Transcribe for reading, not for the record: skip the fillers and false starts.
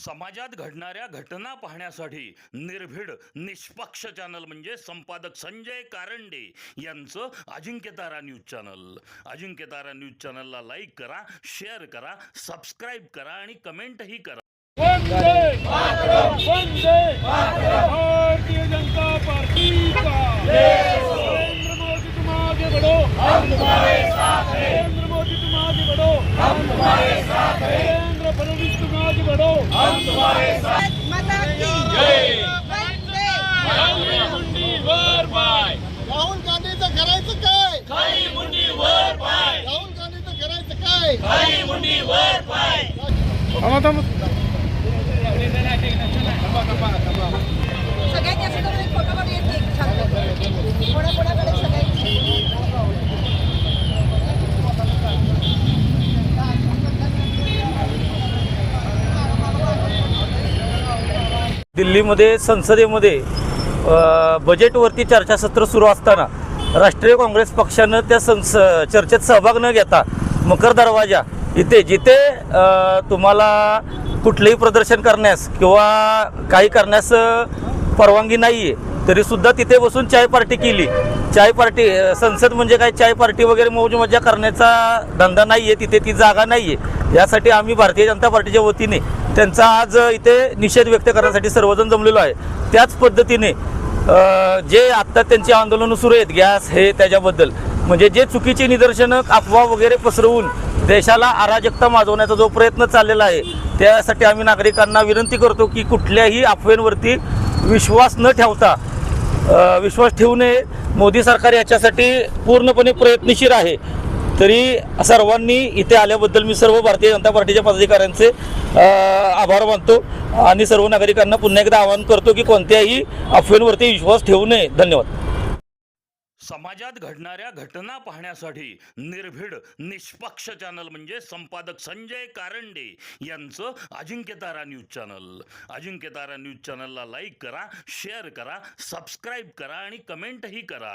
समाजात घडणाऱ्या घटना पाहण्यासाठी निर्भीड निष्पक्ष चॅनल म्हणजे संपादक संजय कारंडे यांचं Ajinkyatara news channel. Ajinkyatara news चॅनलला लाईक करा, शेअर करा, सबस्क्राईब करा आणि कमेंटही करा. वंदे मातरम, वंदे मातरम. भारतीय जनता पार्टी का नरेंद्र मोदी तुम आगे बढ़ो, हम तुम्हारे साथ हैं. नरेंद्र मोदी तुम आगे बढ़ो, हम तुम्हारे साथ हैं. नरेंद्र फडणवीस तुम आगे बढ़ो, हम तुम्हारे साथ. माता की जय. वंदे खाली मुंडी वर पाय, राहुल गांधीचं करायचं काय? खाली मुंडी वर पाय, राहुल गांधीचं करायचं काय? खाली मुंडी वर पाय. सगळ्यांनी असं करून एक फोटो काढूया की एक छान कोणाकोणाकडे सगळ्यांची. दिल्लीमध्ये संसदेमध्ये बजेटवरती चर्चासत्र सुरू असताना राष्ट्रीय काँग्रेस पक्षानं त्या चर्चेत सहभाग न घेता मकर दरवाजा इथे जिथे तुम्हाला कुठलेही प्रदर्शन करण्यास किंवा काही करण्यास परवानगी नाही आहे तरीसुद्धा तिथे बसून चाय पार्टी केली. चाय पार्टी संसद म्हणजे काय चाय पार्टी वगैरे मौज मजा करण्याचा धंदा नाही आहे, तिथे ती जागा नाही आहे. यासाठी आम्ही भारतीय जनता पार्टीच्या वतीने त्यांचा आज इथे निषेध व्यक्त करण्यासाठी सर्वजण जमलेलो आहे. त्याच पद्धतीने जे आत्ता त्यांची आंदोलनं सुरू आहेत गॅस हे त्याच्याबद्दल म्हणजे जे चुकीची निदर्शनं अफवा वगैरे पसरवून देशाला अराजकता माजवण्याचा जो प्रयत्न चाललेला आहे त्यासाठी आम्ही नागरिकांना विनंती करतो की कुठल्याही अफवेवरती विश्वास न ठेवता विश्वास ठेवू नये. मोदी सरकार याच्यासाठी पूर्णपणे प्रयत्नशील आहे. तरी सर्वांनी इथे आल्याबद्दल मी सर्व भारतीय जनता पार्टीच्या पदाधिकाऱ्यांचे आभार मानतो आणि सर्व नागरिकांना पुन्हा एकदा आवाहन करतो की कोणत्याही अफवेवरती विश्वास ठेवू नये. धन्यवाद. समाजात घडणाऱ्या घटना पाहण्यासाठी निर्भीड निष्पक्ष चॅनल म्हणजे संपादक संजय कारंडे यांचं Ajinkyatara news channel. Ajinkyatara news चॅनलला लाईक करा, शेअर करा, सबस्क्राईब करा आणि कमेंटही करा.